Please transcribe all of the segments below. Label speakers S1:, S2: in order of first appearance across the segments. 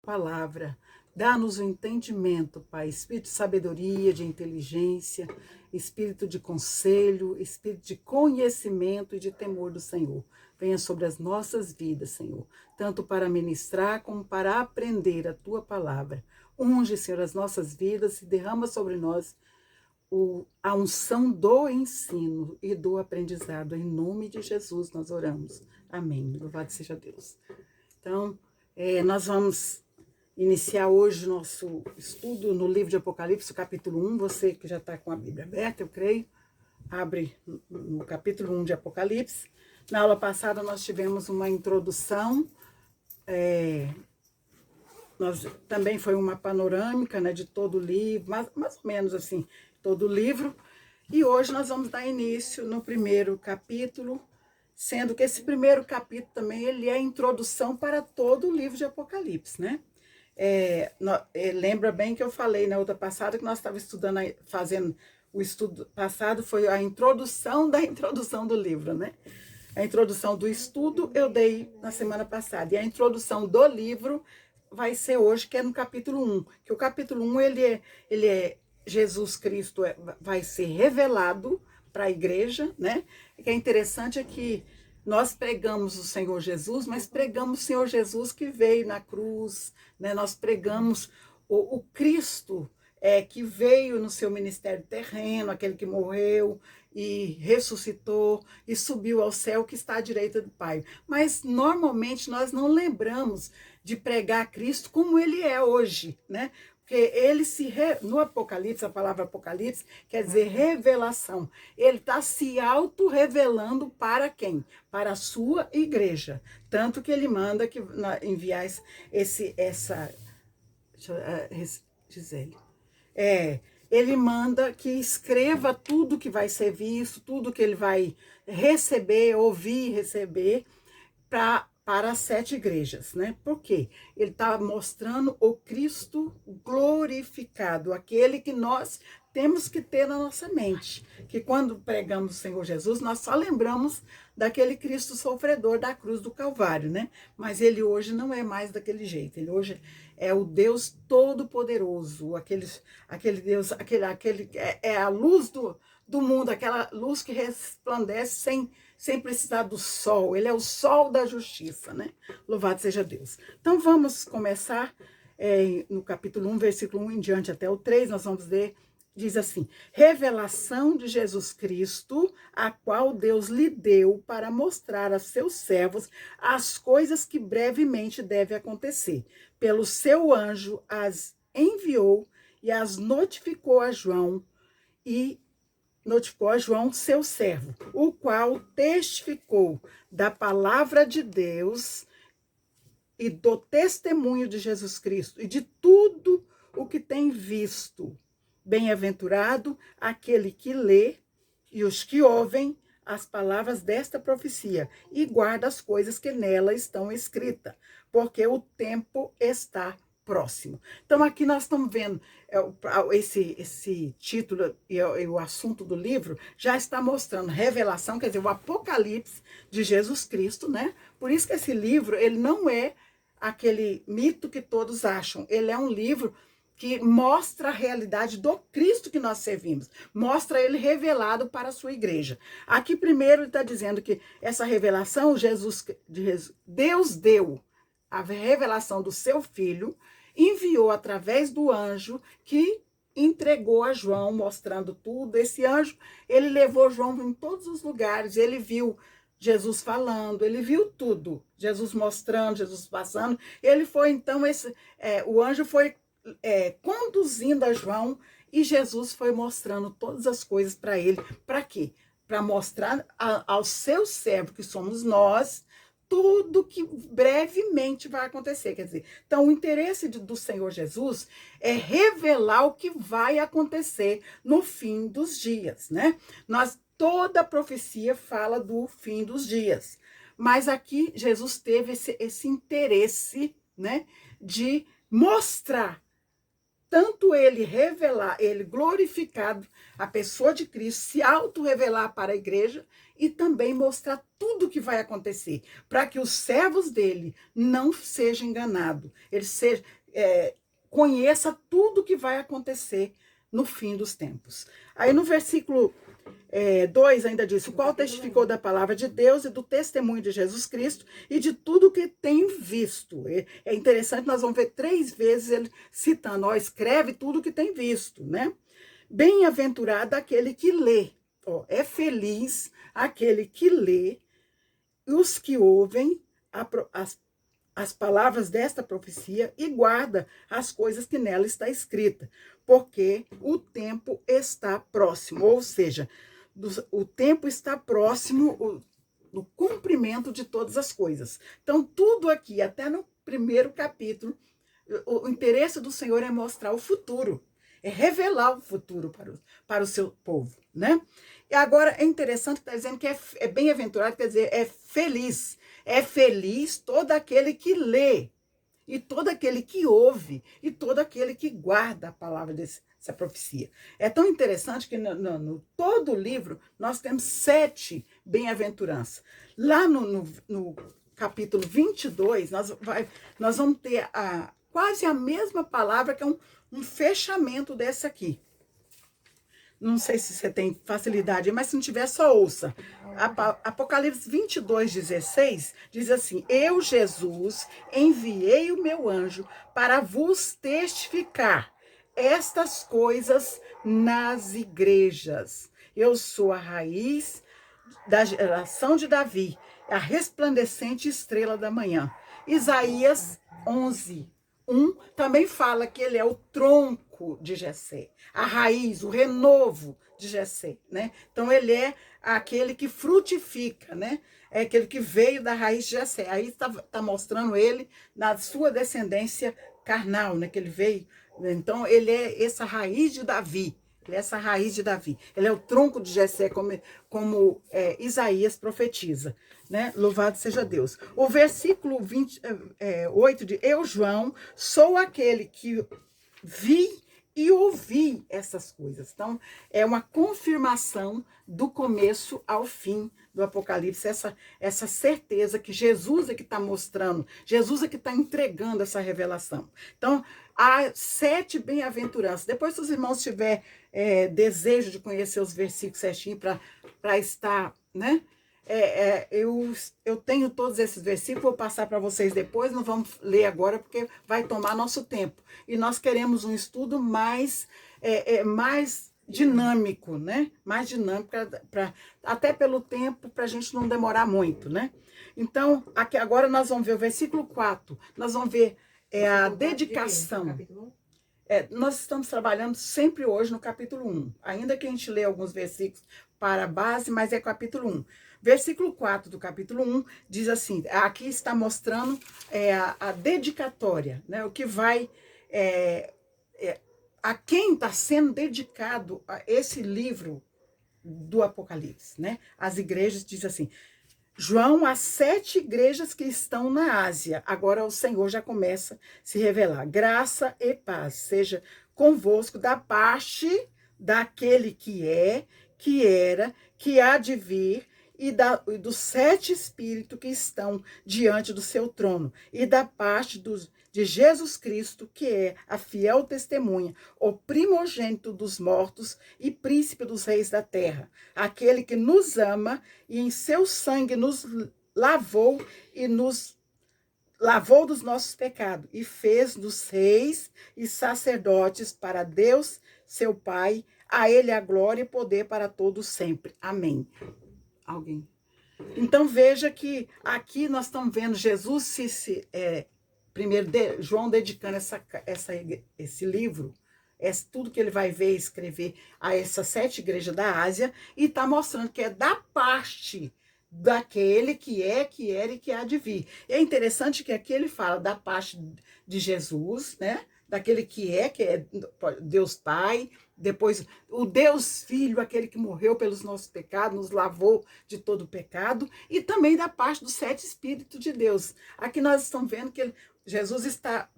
S1: palavra. Dá-nos o entendimento, Pai, espírito de sabedoria, de inteligência, espírito de conselho, espírito de conhecimento e de temor do Senhor. Venha sobre as nossas vidas, Senhor, tanto para ministrar como para aprender a Tua palavra. Unge, Senhor, as nossas vidas e derrama sobre nós a unção do ensino e do aprendizado. Em nome de Jesus nós oramos. Amém. Louvado seja Deus. Então, nós vamos iniciar hoje o nosso estudo no livro de Apocalipse, capítulo 1. Você que já está com a Bíblia aberta, eu creio, abre no capítulo 1 de Apocalipse. Na aula passada nós tivemos uma introdução, também foi uma panorâmica, né, de todo o livro, mais ou menos assim, todo o livro. E hoje nós vamos dar início no primeiro capítulo, sendo que esse primeiro capítulo também ele é a introdução para todo o livro de Apocalipse, né? Lembra bem que eu falei na outra passada que nós estávamos estudando, fazendo o estudo passado, foi a introdução da introdução do livro, né? A introdução do estudo eu dei na semana passada, e a introdução do livro vai ser hoje, que é no capítulo 1, que o capítulo 1 ele é Jesus Cristo vai ser revelado para a igreja, né? O que é interessante é que nós pregamos o Senhor Jesus, mas pregamos o Senhor Jesus que veio na cruz, né? Nós pregamos o Cristo que veio no seu ministério terreno, aquele que morreu e ressuscitou e subiu ao céu, que está à direita do Pai. Mas normalmente nós não lembramos de pregar Cristo como ele é hoje, né? Porque ele no Apocalipse, a palavra Apocalipse quer dizer revelação. Ele está se auto-revelando para quem? Para a sua igreja. Tanto que ele manda que enviar Gisele. Ele manda que escreva tudo que vai ser visto, tudo que ele vai receber, ouvir e receber, para as 7 igrejas, né? Por quê? Ele está mostrando o Cristo glorificado, aquele que nós temos que ter na nossa mente. Que quando pregamos o Senhor Jesus, nós só lembramos daquele Cristo sofredor da cruz do Calvário, né? Mas ele hoje não é mais daquele jeito. Ele hoje é o Deus Todo-Poderoso, aquele Deus, é a luz do mundo, aquela luz que resplandece sem precisar do sol. Ele é o sol da justiça, né? Louvado seja Deus. Então vamos começar no capítulo 1, versículo 1 em diante até o 3, nós vamos ler, diz assim: revelação de Jesus Cristo, a qual Deus lhe deu para mostrar a seus servos as coisas que brevemente devem acontecer. Pelo seu anjo as enviou e as notificou a João, seu servo, o qual testificou da palavra de Deus e do testemunho de Jesus Cristo e de tudo o que tem visto. Bem-aventurado aquele que lê e os que ouvem as palavras desta profecia e guarda as coisas que nela estão escritas, porque o tempo está próximo. Então aqui nós estamos vendo esse título e o assunto do livro já está mostrando revelação, quer dizer, o Apocalipse de Jesus Cristo, né? Por isso que esse livro, ele não é aquele mito que todos acham. Ele é um livro que mostra a realidade do Cristo que nós servimos, mostra ele revelado para a sua igreja. Aqui primeiro ele está dizendo que essa revelação, Deus deu a revelação do seu Filho, enviou através do anjo que entregou a João, mostrando tudo. Esse anjo, ele levou João em todos os lugares, ele viu Jesus falando, ele viu tudo, Jesus mostrando, Jesus passando. Ele foi, então, o anjo foi conduzindo a João e Jesus foi mostrando todas as coisas para ele. Para quê? Para mostrar ao seu servo, que somos nós, tudo que brevemente vai acontecer. Quer dizer, então o interesse do Senhor Jesus é revelar o que vai acontecer no fim dos dias, né? Toda a profecia fala do fim dos dias, mas aqui Jesus teve esse interesse, né, de mostrar tanto ele revelar, ele glorificado, a pessoa de Cristo, se auto-revelar para a igreja e também mostrar tudo o que vai acontecer, para que os servos dele não sejam enganados, ele seja, conheça tudo o que vai acontecer no fim dos tempos. Aí no versículo 2 ainda diz, o qual testificou da palavra de Deus e do testemunho de Jesus Cristo e de tudo que tem visto. É interessante, nós vamos ver 3 vezes ele citando, ó, escreve tudo que tem visto, né? Bem-aventurado aquele que lê, ó, é feliz aquele que lê e os que ouvem as palavras desta profecia e guarda as coisas que nela está escrita, porque o tempo está próximo, ou seja, o tempo está próximo do cumprimento de todas as coisas. Então, tudo aqui, até no primeiro capítulo, o interesse do Senhor é mostrar o futuro, é revelar o futuro para o seu povo, né? E agora é interessante que está dizendo que é bem-aventurado, quer dizer, é feliz. É feliz todo aquele que lê, e todo aquele que ouve, e todo aquele que guarda a palavra dessa profecia. É tão interessante que no todo o livro nós temos 7 bem-aventuranças. Lá no capítulo 22, nós vamos ter quase a mesma palavra, que é um fechamento dessa aqui. Não sei se você tem facilidade, mas se não tiver, só ouça. Apocalipse 22:16 diz assim, eu, Jesus, enviei o meu anjo para vos testificar estas coisas nas igrejas. Eu sou a raiz da geração de Davi, a resplandecente estrela da manhã. Isaías 11:1 também fala que ele é o tronco de Jessé, a raiz, o renovo de Jessé, né? Então ele é aquele que frutifica, né? É aquele que veio da raiz de Jessé. Aí está mostrando ele na sua descendência carnal, né? Que ele veio. Então ele é essa raiz de Davi. Ele é essa raiz de Davi. Ele é o tronco de Jessé, como Isaías profetiza, né? Louvado seja Deus. O versículo 8 de eu, João, sou aquele que vi e ouvi essas coisas. Então, é uma confirmação do começo ao fim do Apocalipse, essa certeza que Jesus é que está mostrando, Jesus é que está entregando essa revelação. Então, há 7 bem-aventuranças. Depois, se os irmãos tiverem desejo de conhecer os versículos certinho para estar, né? Eu tenho todos esses versículos, vou passar para vocês depois, não vamos ler agora, porque vai tomar nosso tempo. E nós queremos um estudo mais dinâmico, né? Mais dinâmico, até pelo tempo, para a gente não demorar muito, né? Então, aqui agora nós vamos ver o versículo 4, nós vamos ver a dedicação. Nós estamos trabalhando sempre hoje no capítulo 1, ainda que a gente lê alguns versículos para a base, mas é capítulo 1. Versículo 4 do capítulo 1 diz assim, aqui está mostrando a dedicatória, né? O que vai, a quem está sendo dedicado a esse livro do Apocalipse, né? As igrejas, diz assim, João, as 7 igrejas que estão na Ásia. Agora o Senhor já começa a se revelar. Graça e paz seja convosco da parte daquele que é, que era, que há de vir, e dos 7 espíritos que estão diante do seu trono, e da parte de Jesus Cristo, que é a fiel testemunha, o primogênito dos mortos e príncipe dos reis da terra, aquele que nos ama e em seu sangue nos lavou e nos lavou dos nossos pecados e fez-nos reis e sacerdotes para Deus, seu Pai, a ele a glória e poder para todos sempre. Amém. Alguém? Então veja que aqui nós estamos vendo Jesus primeiro João dedicando esse livro, tudo que ele vai ver e escrever a essas 7 igrejas da Ásia, e está mostrando que é da parte daquele que é, que era e que há de vir. E é interessante que aqui ele fala da parte de Jesus, né? Daquele que é Deus Pai, depois o Deus Filho, aquele que morreu pelos nossos pecados, nos lavou de todo o pecado, e também da parte dos 7 Espíritos de Deus. Aqui nós estamos vendo que Jesus está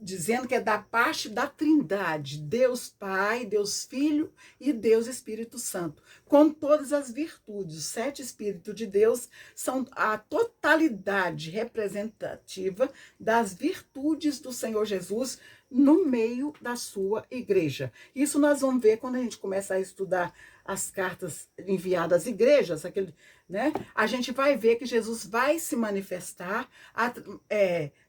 S1: dizendo que é da parte da Trindade, Deus Pai, Deus Filho e Deus Espírito Santo, com todas as virtudes. Os 7 Espíritos de Deus são a totalidade representativa das virtudes do Senhor Jesus no meio da sua igreja. Isso nós vamos ver quando a gente começa a estudar as cartas enviadas às igrejas, né? A gente vai ver que Jesus vai se manifestar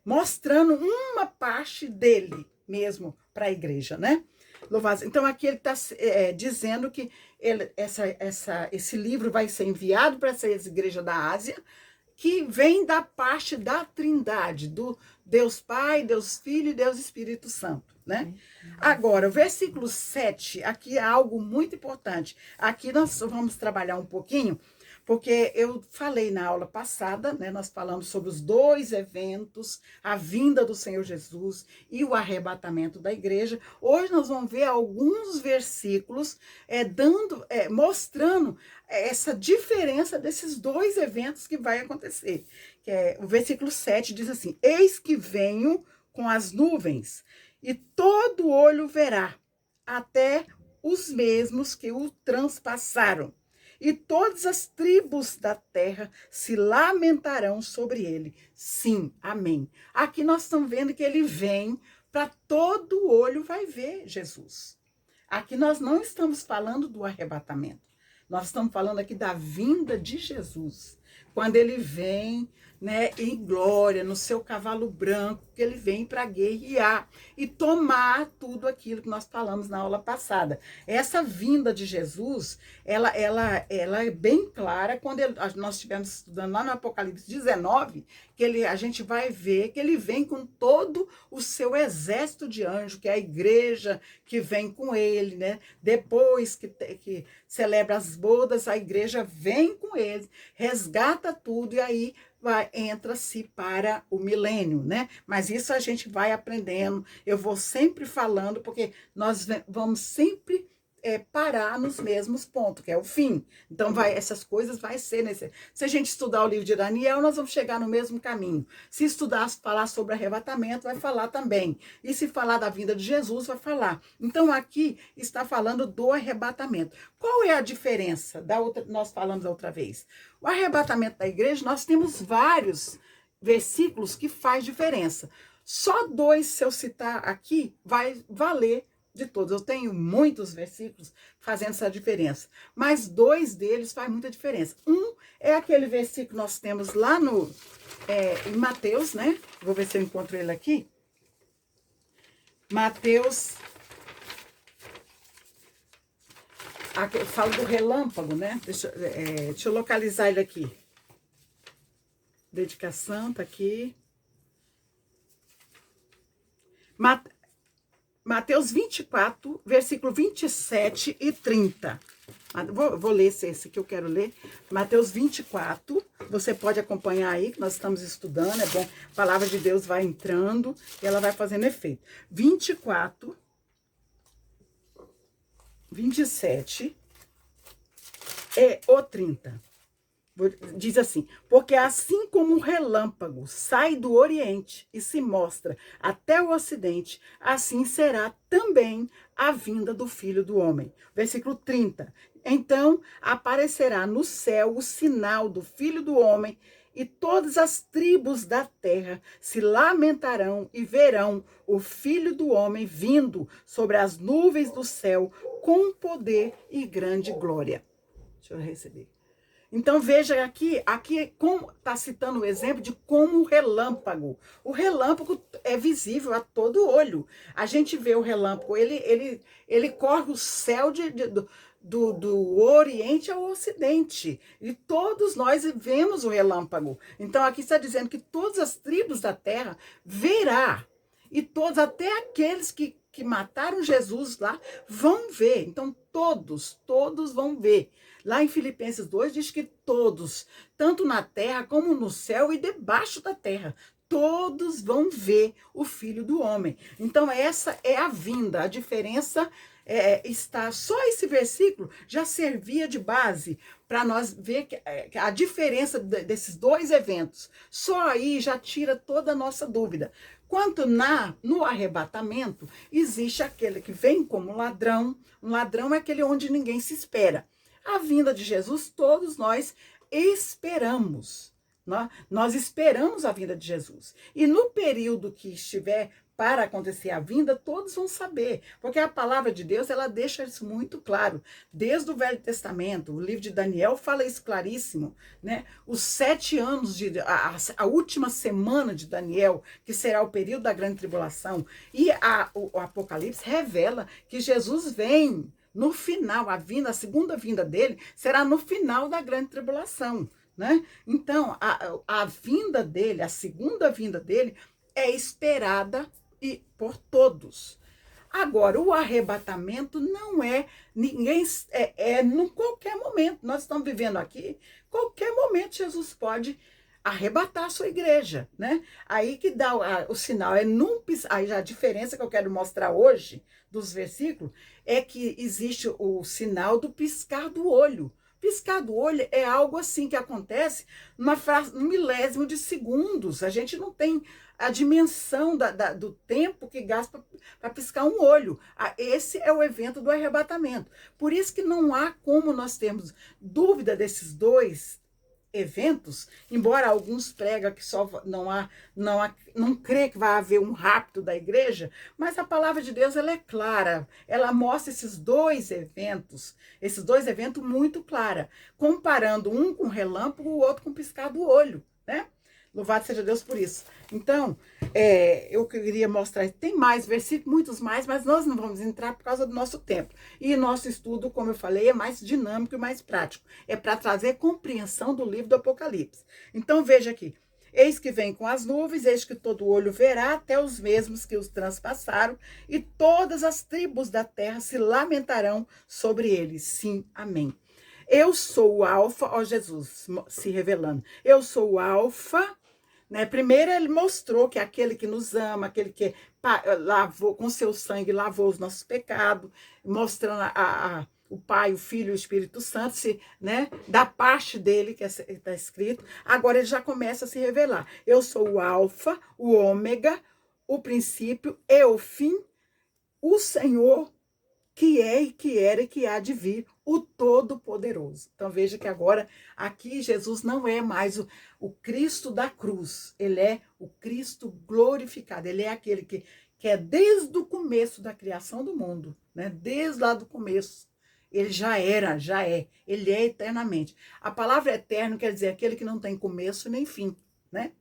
S1: mostrando uma parte dele mesmo para a igreja, né? Louvado. Então aqui ele está dizendo que esse livro vai ser enviado para essa igreja da Ásia, que vem da parte da Trindade, do Deus Pai, Deus Filho e Deus Espírito Santo, né? Agora, o versículo 7, aqui é algo muito importante. Aqui nós vamos trabalhar um pouquinho, porque eu falei na aula passada, né, nós falamos sobre os 2 eventos, a vinda do Senhor Jesus e o arrebatamento da igreja. Hoje nós vamos ver alguns versículos mostrando essa diferença desses 2 eventos que vai acontecer. O versículo 7 diz assim: eis que venho com as nuvens, e todo olho verá, até os mesmos que o transpassaram. E todas as tribos da terra se lamentarão sobre ele. Sim, amém. Aqui nós estamos vendo que ele vem para todo olho vai ver Jesus. Aqui nós não estamos falando do arrebatamento. Nós estamos falando aqui da vinda de Jesus. Quando ele vem, né, em glória, no seu cavalo branco, que ele vem para guerrear e tomar tudo aquilo que nós falamos na aula passada. Essa vinda de Jesus, ela é bem clara quando nós estivemos estudando lá no Apocalipse 19, que a gente vai ver que ele vem com todo o seu exército de anjos, que é a igreja que vem com ele, né? Depois que celebra as bodas, a igreja vem com ele, resgata tudo e aí entra-se para o milênio, né? Mas isso a gente vai aprendendo, eu vou sempre falando, porque nós vamos sempre parar nos mesmos pontos, que é o fim. Então, essas coisas vai ser necessário. Se a gente estudar o livro de Daniel, nós vamos chegar no mesmo caminho. Se falar sobre arrebatamento, vai falar também. E se falar da vinda de Jesus, vai falar. Então, aqui está falando do arrebatamento. Qual é a diferença? Nós falamos da outra vez. O arrebatamento da igreja, nós temos vários versículos que faz diferença. Só 2, se eu citar aqui, vai valer de todos. Eu tenho muitos versículos fazendo essa diferença, mas 2 deles faz muita diferença. Um é aquele versículo que nós temos lá em Mateus, né? Vou ver se eu encontro ele aqui. Mateus, aqui, eu falo do relâmpago, né? Deixa eu localizar ele aqui. Dedicação, tá aqui. Mateus 24, versículo 27 e 30. Vou ler esse que eu quero ler. Mateus 24, você pode acompanhar aí, que nós estamos estudando, é bom. A palavra de Deus vai entrando e ela vai fazendo efeito. 24, 27 e o 30. Diz assim: porque assim como um relâmpago sai do Oriente e se mostra até o Ocidente, assim será também a vinda do Filho do Homem. Versículo 30. Então aparecerá no céu o sinal do Filho do Homem, e todas as tribos da terra se lamentarão e verão o Filho do Homem vindo sobre as nuvens do céu com poder e grande glória. Deixa eu receber. Então, veja aqui está citando o exemplo de como o relâmpago é visível a todo olho. A gente vê o relâmpago, ele corre o céu do Oriente ao Ocidente. E todos nós vemos o relâmpago. Então, aqui está dizendo que todas as tribos da terra verá. E todos, até aqueles que mataram Jesus lá, vão ver. Então, todos vão ver. Lá em Filipenses 2 diz que todos, tanto na terra como no céu e debaixo da terra, todos vão ver o Filho do Homem. Então, essa é a vinda. A diferença está, só esse versículo já servia de base para nós ver que a diferença desses dois eventos. Só aí já tira toda a nossa dúvida. Quanto no arrebatamento, existe aquele que vem como ladrão. Um ladrão é aquele onde ninguém se espera. A vinda de Jesus, todos nós esperamos. Nós esperamos a vinda de Jesus. E no período que estiver para acontecer a vinda, todos vão saber, porque a palavra de Deus, ela deixa isso muito claro. Desde o Velho Testamento, o livro de Daniel fala isso claríssimo, né? Os 7 anos, a última semana de Daniel, que será o período da grande tribulação, e o Apocalipse revela que Jesus vem no final, a segunda vinda dele será no final da grande tribulação, né? Então, a vinda dele, a segunda vinda dele, é esperada por todos. Agora, o arrebatamento não é ninguém, em qualquer momento. Nós estamos vivendo aqui, qualquer momento Jesus pode arrebatar a sua igreja, né? Aí que dá o sinal, aí a diferença que eu quero mostrar hoje dos versículos é que existe o sinal do piscar do olho. Piscar do olho é algo assim que acontece no milésimo de segundos. A gente não tem a dimensão do tempo que gasta para piscar um olho. Esse é o evento do arrebatamento. Por isso que não há como nós termos dúvida desses dois eventos, embora alguns pregam que só não crê que vai haver um rapto da igreja, mas a palavra de Deus, ela é clara, ela mostra esses dois eventos muito clara, comparando um com relâmpago, o outro com piscar do olho, né? Louvado seja Deus por isso. Então, eu queria mostrar, tem mais versículos, muitos mais, mas nós não vamos entrar por causa do nosso tempo. E nosso estudo, como eu falei, é mais dinâmico e mais prático. É para trazer compreensão do livro do Apocalipse. Então, veja aqui. Eis que vem com as nuvens, eis que todo olho verá, até os mesmos que os transpassaram, e todas as tribos da terra se lamentarão sobre eles. Sim, amém. Eu sou o Alfa, ó Jesus se revelando. Eu sou o Alfa, né? Primeiro ele mostrou que aquele que nos ama, aquele que lavou com seu sangue, lavou os nossos pecados, mostrando o Pai, o Filho e o Espírito Santo, né? Da parte dele, que está escrito. Agora ele já começa a se revelar. Eu sou o Alfa, o Ômega, o princípio e o fim, o Senhor que é e que era e que há de vir, o Todo-Poderoso. Então veja que agora aqui Jesus não é mais o Cristo da cruz, ele é o Cristo glorificado, ele é aquele que é desde o começo da criação do mundo, né? Desde lá do começo, ele já é, ele é eternamente. A palavra eterno quer dizer aquele que não tem começo nem fim, né?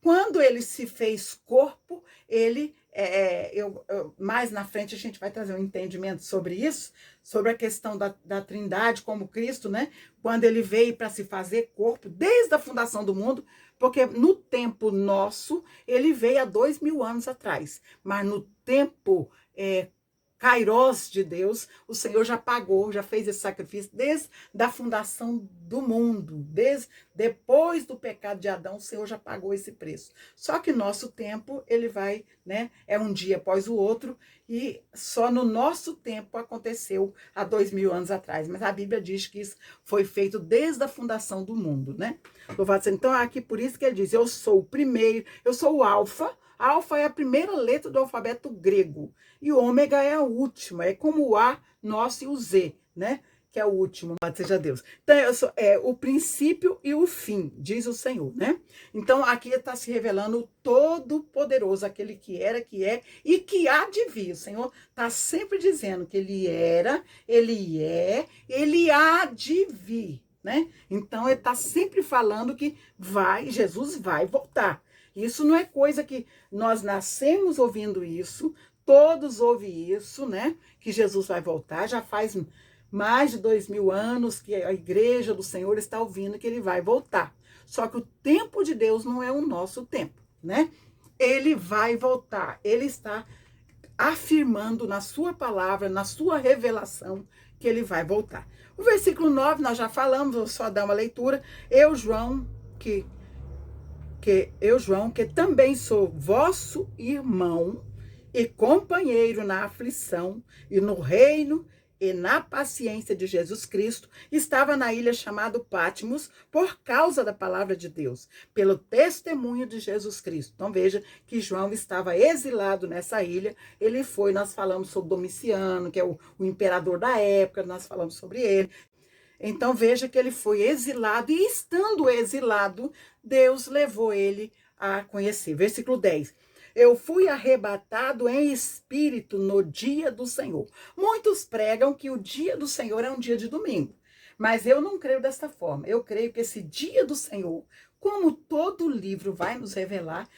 S1: Quando ele se fez corpo, ele, mais na frente a gente vai trazer um entendimento sobre isso, sobre a questão da Trindade como Cristo, né? Quando ele veio para se fazer corpo, desde a fundação do mundo, porque no tempo nosso, ele veio há 2000 anos atrás, mas no tempo Kairos de Deus, o Senhor já pagou, já fez esse sacrifício desde a fundação do mundo, depois do pecado de Adão, o Senhor já pagou esse preço. Só que nosso tempo, ele vai, né, é um dia após o outro, e só no nosso tempo aconteceu há 2000 anos atrás, mas a Bíblia diz que isso foi feito desde a fundação do mundo, né? Louvado seja. Então, aqui por isso que ele diz, eu sou o primeiro, eu sou o Alfa. Alfa é a primeira letra do alfabeto grego. E o ômega é a última. É como o A, nosso e o Z, né? Que é o último, louvado seja Deus. Então, o princípio e o fim, diz o Senhor, né? Então, aqui está se revelando o Todo-Poderoso, aquele que era, que é e que há de vir. O Senhor está sempre dizendo que ele era, ele é, ele há de vir, né? Então, ele está sempre falando que Jesus vai voltar. Isso não é coisa que nós nascemos ouvindo isso, todos ouvem isso, né? Que Jesus vai voltar, já faz mais de 2000 anos que a igreja do Senhor está ouvindo que ele vai voltar. Só que o tempo de Deus não é o nosso tempo, né? Ele vai voltar, ele está afirmando na sua palavra, na sua revelação, que ele vai voltar. O versículo 9, nós já falamos, vou só dar uma leitura. Eu, João, que também sou vosso irmão e companheiro na aflição e no reino e na paciência de Jesus Cristo, estava na ilha chamada Patmos por causa da palavra de Deus, pelo testemunho de Jesus Cristo. Então veja que João estava exilado nessa ilha. Ele foi, nós falamos sobre Domiciano, que é o imperador da época, nós falamos sobre ele. Então veja que ele foi exilado, e estando exilado, Deus levou ele a conhecer. Versículo 10. Eu fui arrebatado em espírito no dia do Senhor. Muitos pregam que o dia do Senhor é um dia de domingo, mas eu não creio dessa forma. Eu creio que esse dia do Senhor, como todo livro vai nos revelar,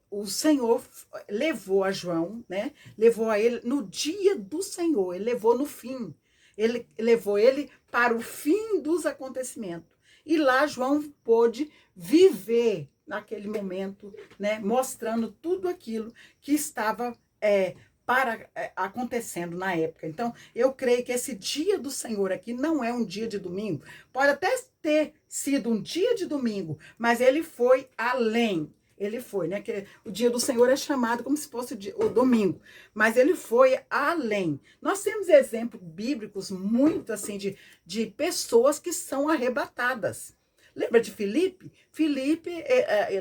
S1: o Senhor levou a João, né? Levou a ele no dia do Senhor, ele levou no fim. Ele levou ele para o fim dos acontecimentos. E lá João pôde viver naquele momento, né, mostrando tudo aquilo que estava acontecendo na época. Então, eu creio que esse dia do Senhor aqui não é um dia de domingo. Pode até ter sido um dia de domingo, mas ele foi além. Ele foi, né? Que o dia do Senhor é chamado como se fosse o domingo, mas ele foi além. Nós temos exemplos bíblicos muito assim de pessoas que são arrebatadas. Lembra de Filipe? Filipe,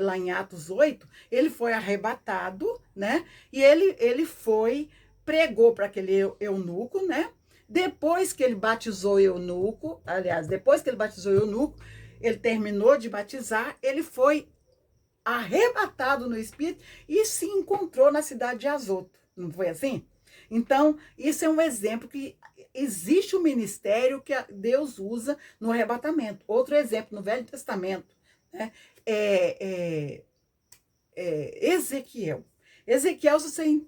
S1: lá em Atos 8, ele foi arrebatado, né? E ele foi, pregou para aquele eunuco, né? Depois que ele batizou o eunuco, aliás, depois que ele batizou o eunuco, ele terminou de batizar, ele foi arrebatado no Espírito e se encontrou na cidade de Azoto. Não foi assim? Então, isso é um exemplo que existe um ministério que Deus usa no arrebatamento. Outro exemplo, no Velho Testamento, né, Ezequiel. Ezequiel, se você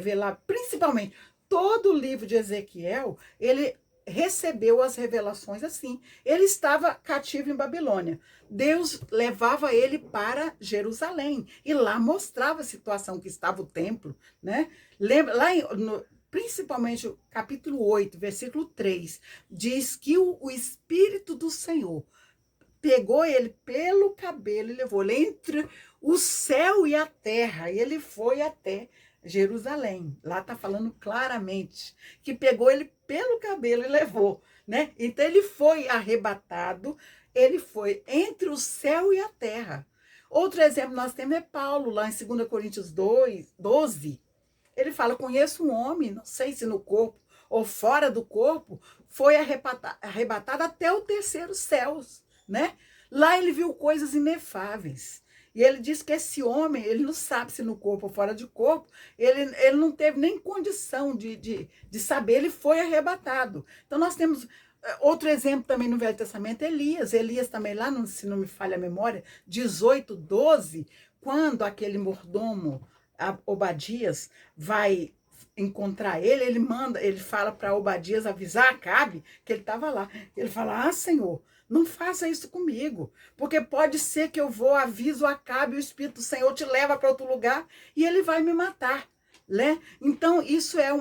S1: vê lá, principalmente, todo o livro de Ezequiel, ele recebeu as revelações assim. Ele estava cativo em Babilônia. Deus levava ele para Jerusalém e lá mostrava a situação que estava o templo, né? Lembra, lá principalmente o capítulo 8, versículo 3, diz que o Espírito do Senhor pegou ele pelo cabelo e levou ele entre o céu e a terra, e ele foi até Jerusalém. Lá está falando claramente que pegou ele pelo cabelo e levou, né? Então ele foi arrebatado, ele foi entre o céu e a terra. Outro exemplo nós temos é Paulo, lá em 2 Coríntios 12. Ele fala, conheço um homem, não sei se no corpo ou fora do corpo, foi arrebatado até o terceiro céu, né? Lá ele viu coisas inefáveis. E ele diz que esse homem, ele não sabe se no corpo ou fora de corpo, ele não teve nem condição de saber, ele foi arrebatado. Então nós temos outro exemplo também no Velho Testamento, Elias. Elias também lá, se não me falha a memória, 18:12, quando aquele mordomo, Obadias, vai encontrar ele, ele fala para Obadias avisar Acabe que ele estava lá. Ele fala, Senhor, não faça isso comigo, porque pode ser que eu vou, aviso Acabe, o Espírito do Senhor te leva para outro lugar e ele vai me matar, né? Então, isso é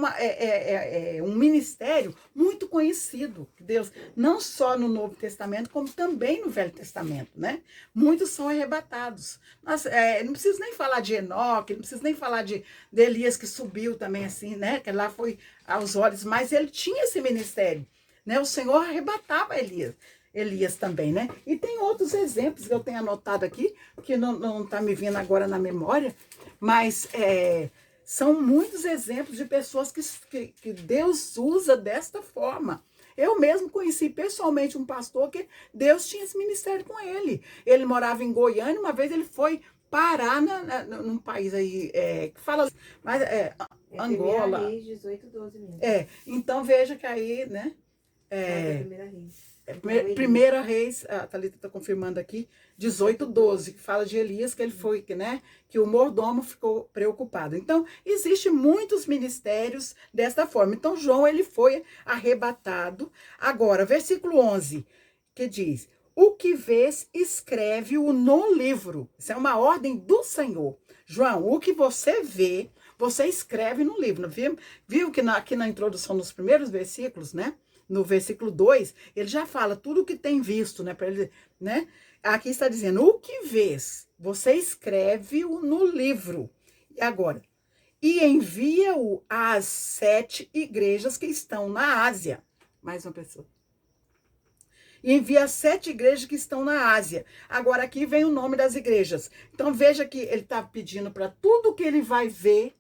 S1: um ministério muito conhecido, Deus, não só no Novo Testamento, como também no Velho Testamento, né? Muitos são arrebatados. Não preciso nem falar de Enoque, não preciso nem falar de Elias, que subiu também assim, né? Que lá foi aos olhos, mas ele tinha esse ministério, né? O Senhor arrebatava Elias também, né? E tem outros exemplos que eu tenho anotado aqui, que não está me vindo agora na memória, mas são muitos exemplos de pessoas que Deus usa desta forma. Eu mesmo conheci pessoalmente um pastor que Deus tinha esse ministério com ele. Ele morava em Goiânia, uma vez ele foi parar num país aí, que fala, mas Angola.
S2: Reis 18:12 mesmo.
S1: Então veja que aí, né?
S2: Primeira Reis.
S1: Primeira Reis, a Thalita está confirmando aqui, 18:12, que fala de Elias, que ele foi, né, que o mordomo ficou preocupado. Então, existem muitos ministérios desta forma. Então, João, ele foi arrebatado. Agora, versículo 11, que diz, o que vês, escreve-o no livro. Isso é uma ordem do Senhor. João, o que você vê, você escreve no livro. Viu que aqui na introdução, nos primeiros versículos, né? No versículo 2, ele já fala tudo o que tem visto, né? Para ele, né? Aqui está dizendo, o que vês, você escreve no livro. E agora, e envia-o às 7 igrejas que estão na Ásia. Mais uma pessoa. E envia as 7 igrejas que estão na Ásia. Agora aqui vem o nome das igrejas. Então veja que ele está pedindo para tudo que ele vai ver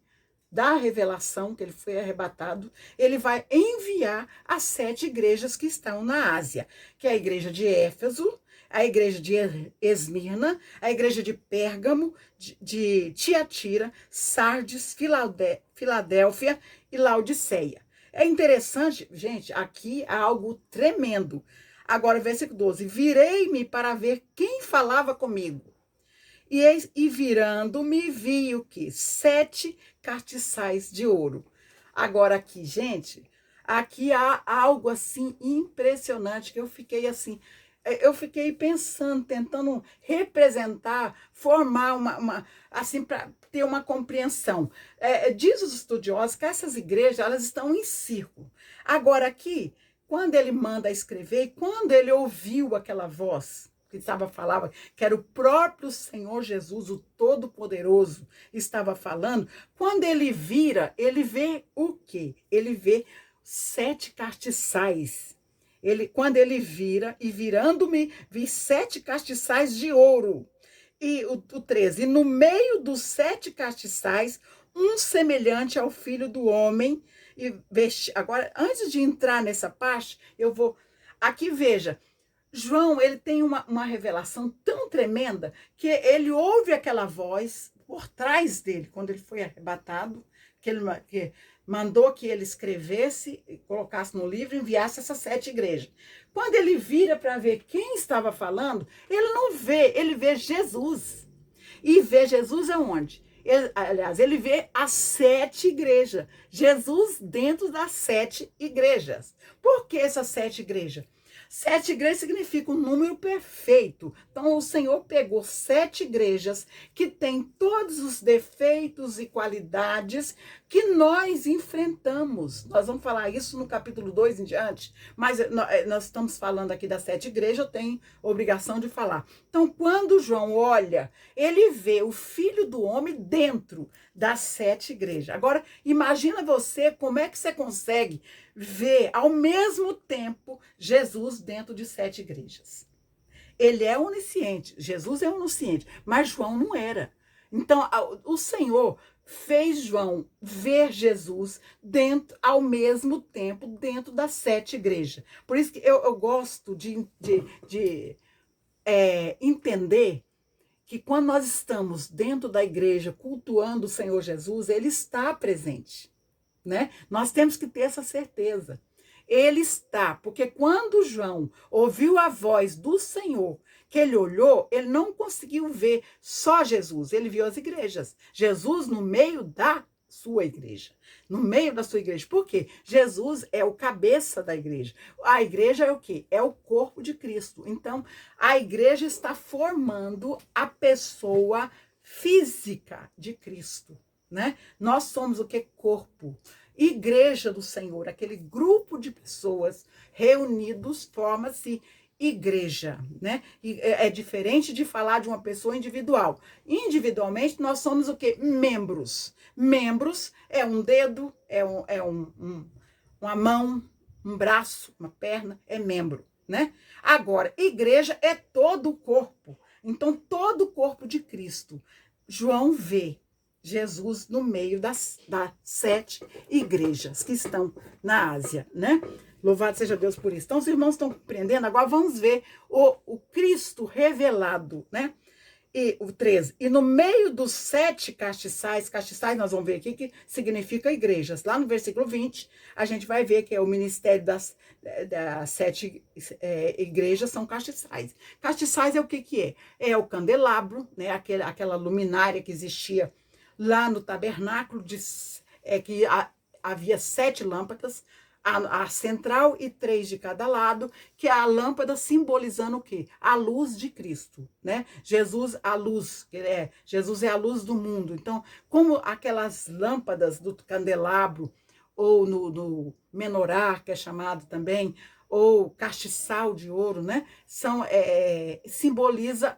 S1: da revelação, que ele foi arrebatado, ele vai enviar as 7 igrejas que estão na Ásia, que é a igreja de Éfeso, a igreja de Esmirna, a igreja de Pérgamo, de Tiatira, Sardes, Filadélfia e Laodiceia. É interessante, gente, aqui há algo tremendo. Agora, versículo 12. Virei-me para ver quem falava comigo. E virando-me, vi o quê? 7 castiçais de ouro. Agora aqui, gente, aqui há algo assim impressionante que eu fiquei assim... Eu fiquei pensando, tentando representar, formar assim, para ter uma compreensão. Diz os estudiosos que essas igrejas, elas estão em círculo. Agora aqui, quando ele manda escrever, e quando ele ouviu aquela voz que falava, que era o próprio Senhor Jesus, o Todo-Poderoso, estava falando, quando ele vira, ele vê o quê? Ele vê 7 castiçais. Quando ele vira, e virando-me, vi 7 castiçais de ouro. E o 13, e no meio dos 7 castiçais, um semelhante ao Filho do Homem. Agora, antes de entrar nessa parte, eu vou... Aqui, veja, João, ele tem uma revelação tão tremenda que ele ouve aquela voz por trás dele, quando ele foi arrebatado, que mandou que ele escrevesse, colocasse no livro e enviasse essas 7 igrejas. Quando ele vira para ver quem estava falando, ele não vê, ele vê Jesus. E vê Jesus aonde? Ele vê as 7 igrejas. Jesus dentro das 7 igrejas. Por que essas 7 igrejas? 7 igrejas significa um número perfeito. Então, o Senhor pegou 7 igrejas que têm todos os defeitos e qualidades que nós enfrentamos. Nós vamos falar isso no capítulo 2 em diante, mas nós estamos falando aqui das 7 igrejas, eu tenho obrigação de falar. Então, quando João olha, ele vê o Filho do Homem dentro das 7 igrejas. Agora, imagina você, como é que você consegue ver ao mesmo tempo Jesus dentro de 7 igrejas. Ele é onisciente, Jesus é onisciente, mas João não era. Então, o Senhor fez João ver Jesus ao mesmo tempo dentro das 7 igrejas. Por isso que eu gosto de entender que quando nós estamos dentro da igreja cultuando o Senhor Jesus, ele está presente. Né? Nós temos que ter essa certeza. Ele está, porque quando João ouviu a voz do Senhor, que ele olhou, ele não conseguiu ver só Jesus, ele viu as igrejas. Jesus no meio da sua igreja, no meio da sua igreja. Por quê? Jesus é o cabeça da igreja. A igreja é o quê? É o corpo de Cristo. Então, a igreja está formando a pessoa física de Cristo. Né? Nós somos o que? Corpo. Igreja do Senhor, aquele grupo de pessoas reunidos, forma-se igreja, né? E é diferente de falar de uma pessoa individual. Individualmente, nós somos o que? Membros. Membros é um dedo, uma mão, um braço, uma perna, é membro, né? Agora, igreja é todo o corpo. Então, todo o corpo de Cristo. João vê Jesus no meio das 7 igrejas que estão na Ásia, né? Louvado seja Deus por isso. Então, os irmãos estão compreendendo? Agora vamos ver o Cristo revelado, né? E o 13. E no meio dos 7 castiçais nós vamos ver aqui que significa igrejas. Lá no versículo 20, a gente vai ver que é o ministério das 7 igrejas são castiçais. Castiçais é o que é? É o candelabro, né? Aquela luminária que existia lá no tabernáculo, que havia 7 lâmpadas, a central e 3 de cada lado, que é a lâmpada simbolizando o quê? A luz de Cristo, né? Jesus, a luz, Jesus é a luz do mundo. Então, como aquelas lâmpadas do candelabro, ou no menorá, que é chamado também, ou castiçal de ouro, né? Simboliza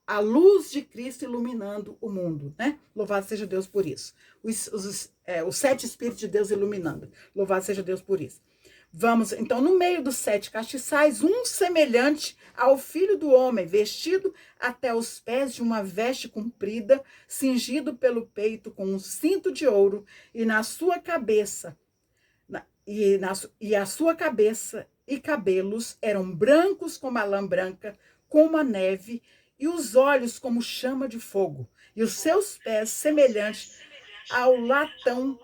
S1: a luz de Cristo iluminando o mundo, né? Louvado seja Deus por isso. Os 7 Espíritos de Deus iluminando. Louvado seja Deus por isso. Vamos, então, no meio dos 7 castiçais, um semelhante ao Filho do Homem, vestido até os pés de uma veste comprida, cingido pelo peito com um cinto de ouro, e na sua cabeça, e a sua cabeça e cabelos eram brancos como a lã branca, como a neve, e os olhos como chama de fogo, e os seus pés semelhantes ao latão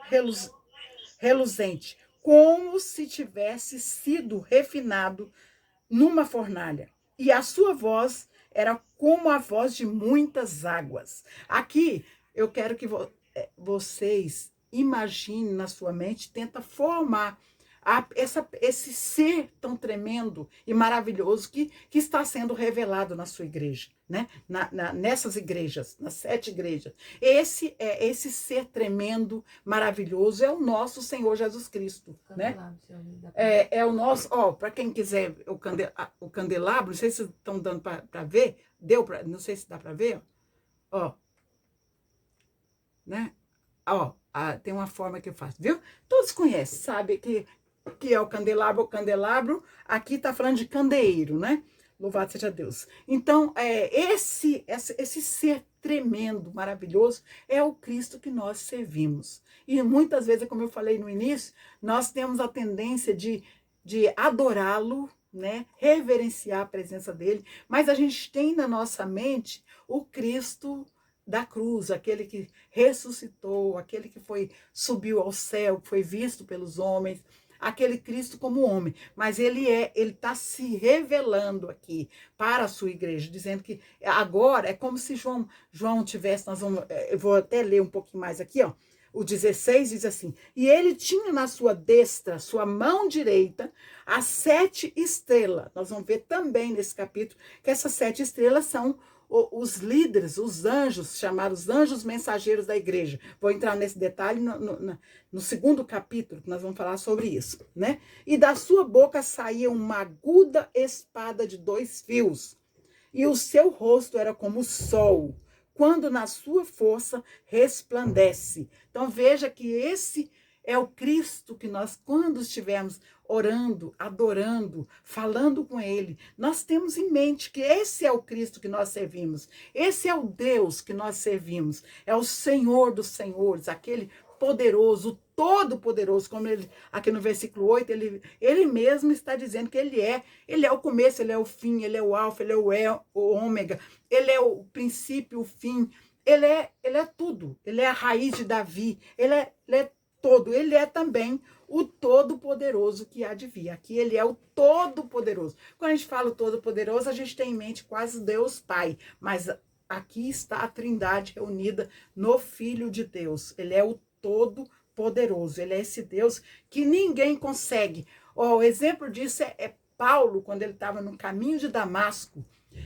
S1: reluzente, como se tivesse sido refinado numa fornalha. E a sua voz era como a voz de muitas águas. Aqui eu quero que vocês imaginem na sua mente, tenta formar esse ser tão tremendo e maravilhoso que está sendo revelado na sua igreja, né? Nessas igrejas, nas 7 igrejas. Esse ser tremendo, maravilhoso, é o nosso Senhor Jesus Cristo, né? É o nosso, para quem quiser o candelabro, não sei se estão dando para ver, não sei se dá para ver, ó, né? Tem uma forma que eu faço, viu? Todos conhecem, sabe que é o candelabro, aqui está falando de candeeiro, né? Louvado seja Deus. Então, esse ser tremendo, maravilhoso, é o Cristo que nós servimos. E muitas vezes, como eu falei no início, nós temos a tendência de adorá-lo, né? Reverenciar a presença dele, mas a gente tem na nossa mente o Cristo da cruz, aquele que ressuscitou, aquele que subiu ao céu, que foi visto pelos homens, aquele Cristo como homem, mas ele está se revelando aqui para a sua igreja, dizendo que agora é como se João tivesse, eu vou até ler um pouquinho mais aqui, ó, o 16 diz assim, e ele tinha na sua destra, sua mão direita, as 7 estrelas. Nós vamos ver também nesse capítulo que essas 7 estrelas são os líderes, os anjos, chamados anjos mensageiros da igreja. Vou entrar nesse detalhe no segundo capítulo, que nós vamos falar sobre isso, né? E da sua boca saía uma aguda espada de 2 fios, e o seu rosto era como o sol, quando na sua força resplandece. Então veja que esse é o Cristo que nós, quando estivermos orando, adorando, falando com ele, nós temos em mente que esse é o Cristo que nós servimos. Esse é o Deus que nós servimos. É o Senhor dos senhores, aquele poderoso, todo-poderoso, como ele, aqui no versículo 8, ele mesmo está dizendo que ele é o começo, ele é o fim, ele é o alfa, ele é o ômega, ele é o princípio, o fim, ele é tudo, ele é a raiz de Davi, ele é todo, ele é também o todo-poderoso que há de vir. Aqui ele é o todo-poderoso. Quando a gente fala o todo-poderoso, a gente tem em mente quase Deus Pai, mas aqui está a Trindade reunida no Filho de Deus. Ele é o todo-poderoso, ele é esse Deus que ninguém consegue. O exemplo disso é Paulo, quando ele estava no caminho de Damasco,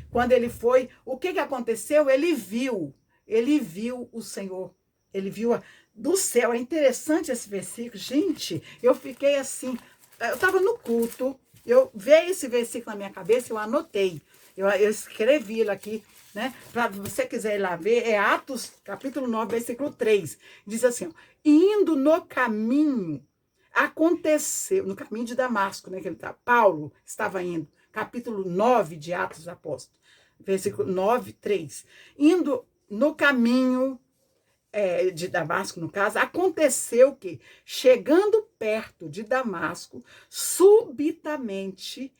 S1: quando ele foi, o que aconteceu? Ele viu o Senhor, ele viu do céu. É interessante esse versículo, gente, eu fiquei assim, eu estava no culto, eu veio esse versículo na minha cabeça, eu anotei, eu escrevi ele aqui, né? Para você quiser ir lá ver, é Atos, capítulo 9, versículo 3. Diz assim, ó, indo no caminho, aconteceu, no caminho de Damasco, né? Que Paulo estava indo, capítulo 9 de Atos dos Apóstolos, versículo 9, 3. Indo no caminho de Damasco, no caso, aconteceu que, chegando perto de Damasco, subitamente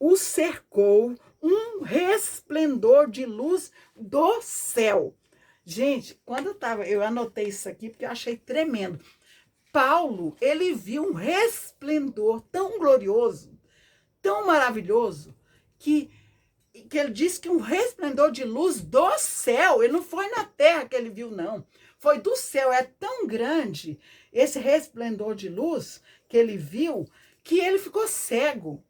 S1: o cercou um resplendor de luz do céu. Gente, quando eu anotei isso aqui porque eu achei tremendo. Paulo, ele viu um resplendor tão glorioso, tão maravilhoso, que ele disse que um resplendor de luz do céu, ele não foi na terra que ele viu, não. Foi do céu, é tão grande esse resplendor de luz que ele viu, que ele ficou cego.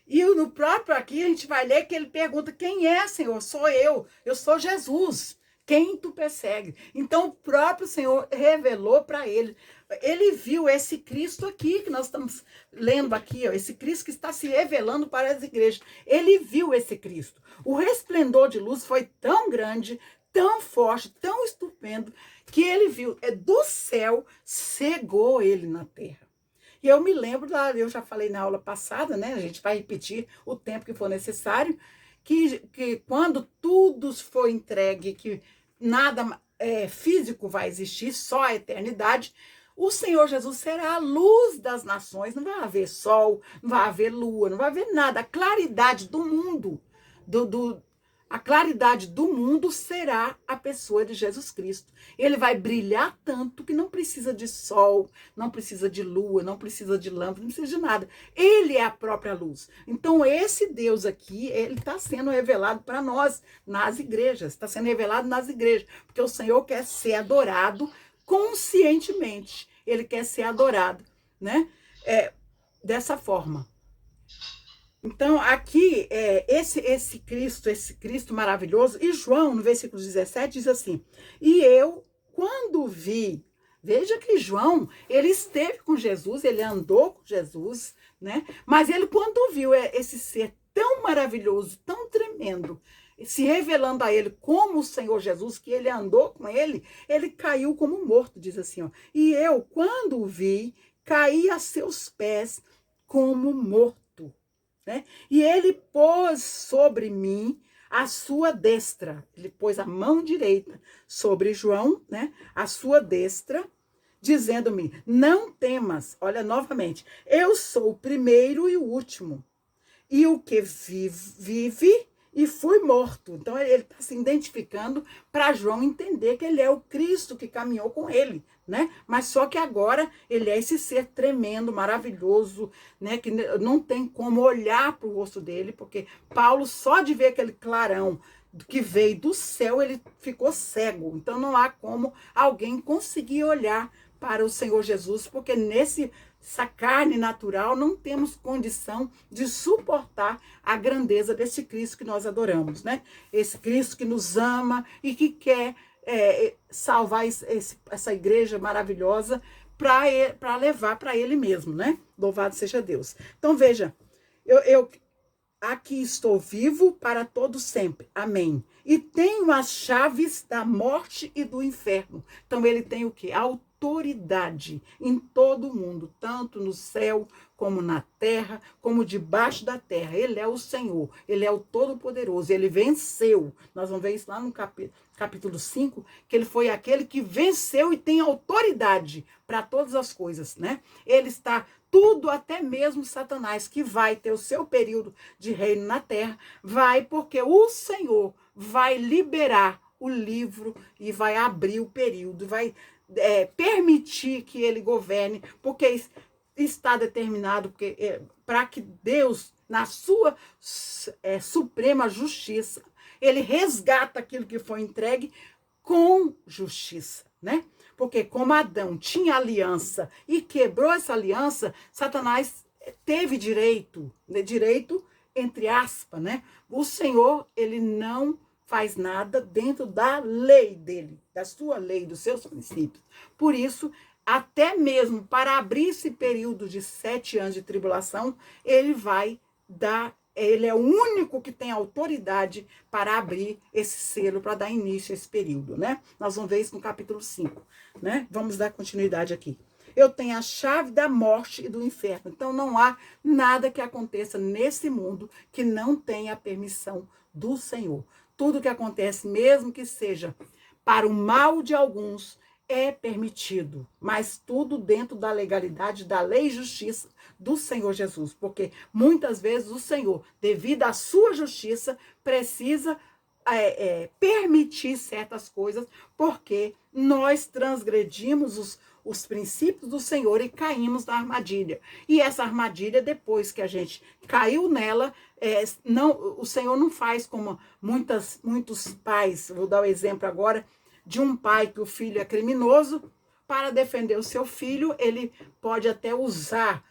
S1: E no próprio aqui a gente vai ler que ele pergunta, quem é, Senhor? Sou eu sou Jesus. Quem tu persegue? Então o próprio Senhor revelou para ele, ele viu esse Cristo aqui, que nós estamos lendo aqui, ó, esse Cristo que está se revelando para as igrejas. Ele viu esse Cristo. O resplendor de luz foi tão grande, tão forte, tão estupendo, que ele viu, do céu, cegou ele na terra. E eu me lembro, eu já falei na aula passada, né? A gente vai repetir o tempo que for necessário, que quando tudo for entregue, que nada físico vai existir, só a eternidade, o Senhor Jesus será a luz das nações. Não vai haver sol, não vai haver lua, não vai haver nada. A claridade do mundo, a claridade do mundo será a pessoa de Jesus Cristo. Ele vai brilhar tanto que não precisa de sol, não precisa de lua, não precisa de lâmpada, não precisa de nada. Ele é a própria luz. Então esse Deus aqui, ele está sendo revelado para nós nas igrejas. Está sendo revelado nas igrejas. Porque o Senhor quer ser adorado conscientemente. Ele quer ser adorado, né? Dessa forma. Então, aqui, esse Cristo maravilhoso, e João, no versículo 17, diz assim, e eu, quando vi, veja que João, ele esteve com Jesus, ele andou com Jesus, né? Mas ele, quando viu esse ser tão maravilhoso, tão tremendo, se revelando a ele como o Senhor Jesus, que ele andou com ele caiu como morto, diz assim, ó, e eu, quando o vi, caí a seus pés como morto. Né? E ele pôs sobre mim a sua destra, ele pôs a mão direita sobre João, né? A sua destra, dizendo-me, não temas, olha novamente, eu sou o primeiro e o último, e o que vive e fui morto. Então ele está se identificando para João entender que ele é o Cristo que caminhou com ele, né? Mas só que agora ele é esse ser tremendo, maravilhoso, né? Que não tem como olhar para o rosto dele, porque Paulo, só de ver aquele clarão que veio do céu, ele ficou cego. Então não há como alguém conseguir olhar para o Senhor Jesus, porque essa carne natural não temos condição de suportar a grandeza desse Cristo que nós adoramos, né? Esse Cristo que nos ama e que quer salvar essa igreja maravilhosa para levar para ele mesmo, né? Louvado seja Deus. Então veja, eu aqui estou vivo para todo sempre. Amém. E tenho as chaves da morte e do inferno. Então ele tem o quê? Autoridade em todo o mundo, tanto no céu, como na terra, como debaixo da terra. Ele é o Senhor, ele é o Todo-Poderoso, ele venceu. Nós vamos ver isso lá no capítulo 5, que ele foi aquele que venceu e tem autoridade para todas as coisas, né? Ele está tudo, até mesmo Satanás, que vai ter o seu período de reino na terra, vai porque o Senhor vai liberar o livro e vai abrir o período, vai permitir que ele governe, porque está determinado para que Deus, na sua suprema justiça, ele resgata aquilo que foi entregue com justiça, né? Porque como Adão tinha aliança e quebrou essa aliança, Satanás teve direito entre aspas, né? O Senhor, ele não faz nada dentro da lei dele, da sua lei, dos seus princípios. Por isso, até mesmo para abrir esse período de 7 anos de tribulação, ele é o único que tem autoridade para abrir esse selo, para dar início a esse período, né? Nós vamos ver isso no capítulo 5, né? Vamos dar continuidade aqui. Eu tenho a chave da morte e do inferno. Então não há nada que aconteça nesse mundo que não tenha a permissão do Senhor. Tudo que acontece, mesmo que seja para o mal de alguns, é permitido, mas tudo dentro da legalidade, da lei e justiça do Senhor Jesus, porque muitas vezes o Senhor, devido à sua justiça, precisa permitir certas coisas, porque nós transgredimos os princípios do Senhor e caímos na armadilha. E essa armadilha, depois que a gente caiu nela, o Senhor não faz como muitos pais. Vou dar o exemplo agora de um pai que o filho é criminoso. Para defender o seu filho, ele pode até usar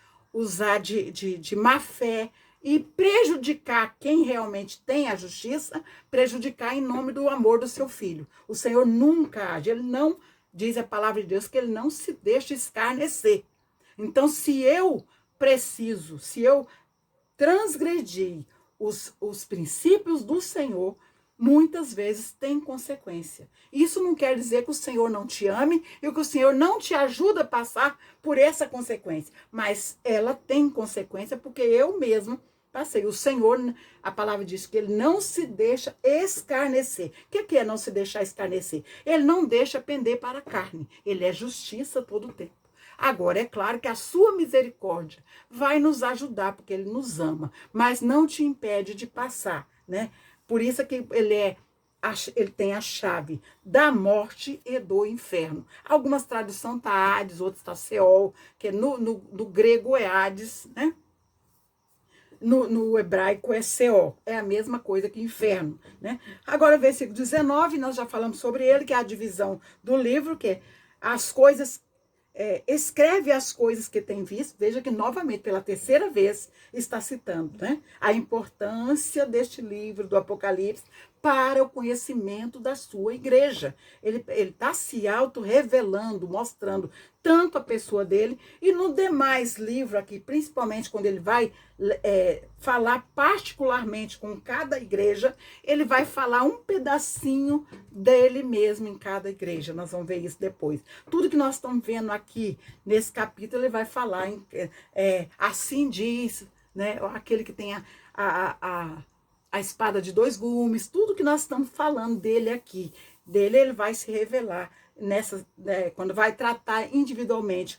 S1: de má fé e prejudicar quem realmente tem a justiça, prejudicar em nome do amor do seu filho. O Senhor nunca age, ele não diz a palavra de Deus que ele não se deixa escarnecer. Então, se eu transgredir os princípios do Senhor, muitas vezes tem consequência. Isso não quer dizer que o Senhor não te ame e que o Senhor não te ajuda a passar por essa consequência, mas ela tem consequência porque eu mesmo passei. O Senhor, a palavra diz que ele não se deixa escarnecer. O que é não se deixar escarnecer? Ele não deixa pender para a carne. Ele é justiça todo o tempo. Agora, é claro que a sua misericórdia vai nos ajudar, porque ele nos ama, mas não te impede de passar, né? Por isso que ele tem a chave da morte e do inferno. Algumas traduções tá Hades, outras tá Seol, que no grego é Hades, né? No hebraico é Seol, é a mesma coisa que inferno, né? Agora, versículo 19, nós já falamos sobre ele, que é a divisão do livro, que é as coisas... escreve as coisas que tem visto. Veja que novamente, pela terceira vez, está citando, né, a importância deste livro do Apocalipse para o conhecimento da sua igreja. Ele está se auto-revelando, mostrando tanto a pessoa dele, e no demais livro aqui, principalmente quando ele vai falar particularmente com cada igreja, ele vai falar um pedacinho dele mesmo em cada igreja. Nós vamos ver isso depois. Tudo que nós estamos vendo aqui nesse capítulo, ele vai falar assim diz, né, aquele que tem a espada de dois gumes, tudo que nós estamos falando dele aqui, ele vai se revelar quando vai tratar individualmente,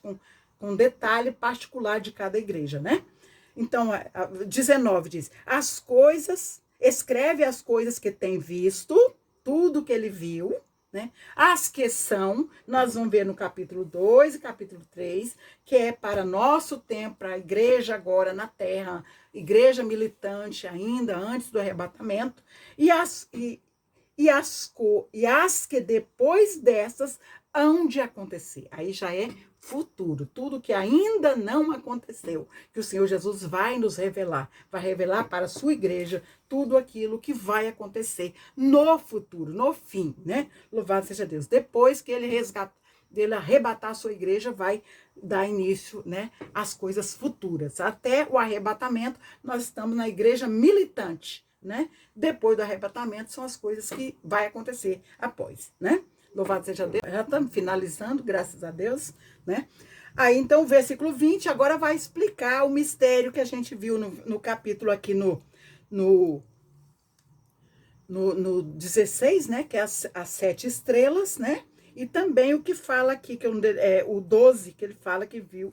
S1: com detalhe particular de cada igreja, né? Então, 19 diz, escreve as coisas que tem visto, tudo que ele viu, né? As que são, nós vamos ver no capítulo 2 e capítulo 3, que é para nosso tempo, para a igreja agora na terra, igreja militante ainda, antes do arrebatamento, e as que depois dessas hão de acontecer. Aí já é futuro, tudo que ainda não aconteceu, que o Senhor Jesus vai nos revelar, vai revelar para a sua igreja tudo aquilo que vai acontecer no futuro, no fim, né? Louvado seja Deus. Depois que ele arrebatar a sua igreja, vai dar início, né, às coisas futuras. Até o arrebatamento, nós estamos na igreja militante, né? Depois do arrebatamento, são as coisas que vai acontecer após, né? Louvado seja Deus. Já estamos finalizando, graças a Deus, né? Aí, então, o versículo 20 agora vai explicar o mistério que a gente viu no capítulo aqui no 16, né? Que é as 7 estrelas, né? E também o que fala aqui, que o 12, que ele fala que viu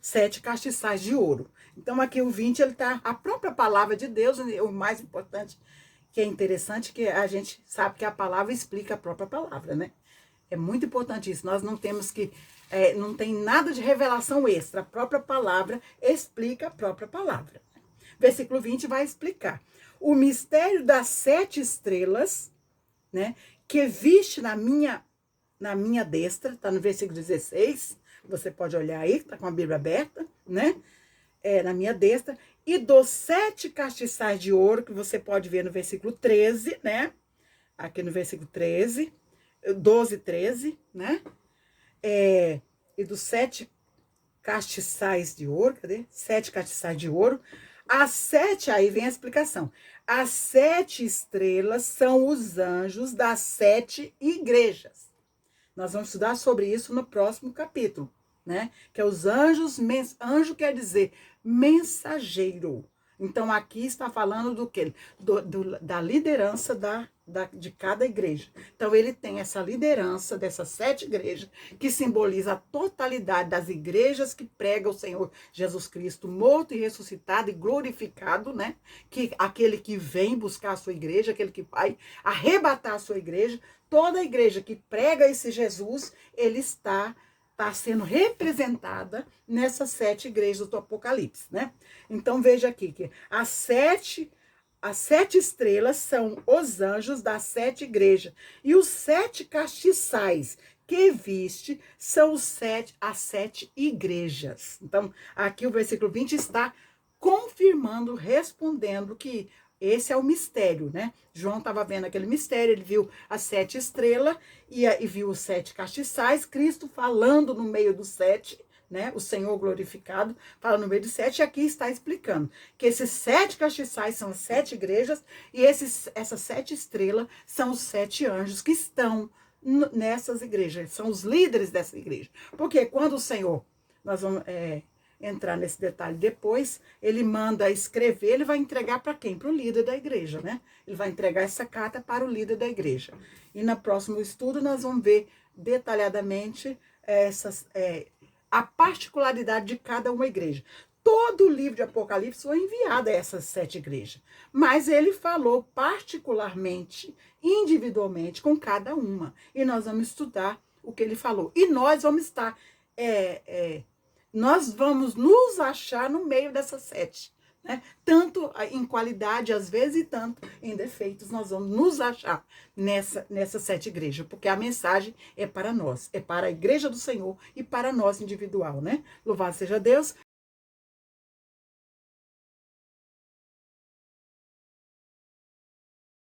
S1: 7 castiçais de ouro. Então, aqui o 20, ele tá a própria palavra de Deus, o mais importante, que é interessante, que a gente sabe que a palavra explica a própria palavra, né? É muito importante isso. Nós não temos que... não tem nada de revelação extra. A própria palavra explica a própria palavra. Versículo 20 vai explicar. O mistério das 7 estrelas, né? Que viste na minha destra, está no versículo 16, você pode olhar aí, está com a Bíblia aberta, né? Na minha destra, e dos 7 castiçais de ouro, que você pode ver no versículo 13, né? Aqui no versículo 13, 12, 13, né? E dos 7 castiçais de ouro, cadê? 7 castiçais de ouro. As 7, aí vem a explicação. As 7 estrelas são os anjos das 7 igrejas. Nós vamos estudar sobre isso no próximo capítulo, né? Que é os anjos, anjo quer dizer mensageiro. Então, aqui está falando do quê? Da liderança de cada igreja. Então, ele tem essa liderança dessas 7 igrejas, que simboliza a totalidade das igrejas que pregam o Senhor Jesus Cristo morto e ressuscitado e glorificado, né? Que aquele que vem buscar a sua igreja, aquele que vai arrebatar a sua igreja, toda a igreja que prega esse Jesus, ele está sendo representada nessas 7 igrejas do Apocalipse, né? Então, veja aqui que as 7 estrelas são os anjos das 7 igrejas. E os 7 castiçais que viste são as 7 igrejas. Então, aqui o versículo 20 está confirmando, respondendo que Esse é o mistério, né? João estava vendo aquele mistério, ele viu as 7 estrelas e viu os 7 castiçais, Cristo falando no meio dos 7, né? O Senhor glorificado fala no meio dos 7, e aqui está explicando que esses 7 castiçais são as 7 igrejas e essas 7 estrelas são os 7 anjos que estão nessas igrejas, são os líderes dessa igreja. Porque quando o Senhor, nós vamos entrar nesse detalhe depois, ele manda escrever, ele vai entregar para quem? Para o líder da igreja, né? Ele vai entregar essa carta para o líder da igreja. E no próximo estudo nós vamos ver detalhadamente a particularidade de cada uma igreja. Todo o livro de Apocalipse foi enviado a essas 7 igrejas, mas ele falou particularmente, individualmente, com cada uma. E nós vamos estudar o que ele falou. E nós vamos estar... nós vamos nos achar no meio dessas 7, né? Tanto em qualidade, às vezes, e tanto em defeitos, nós vamos nos achar nessas 7 igrejas, porque a mensagem é para nós, é para a igreja do Senhor e para nós individual, né? Louvado seja Deus.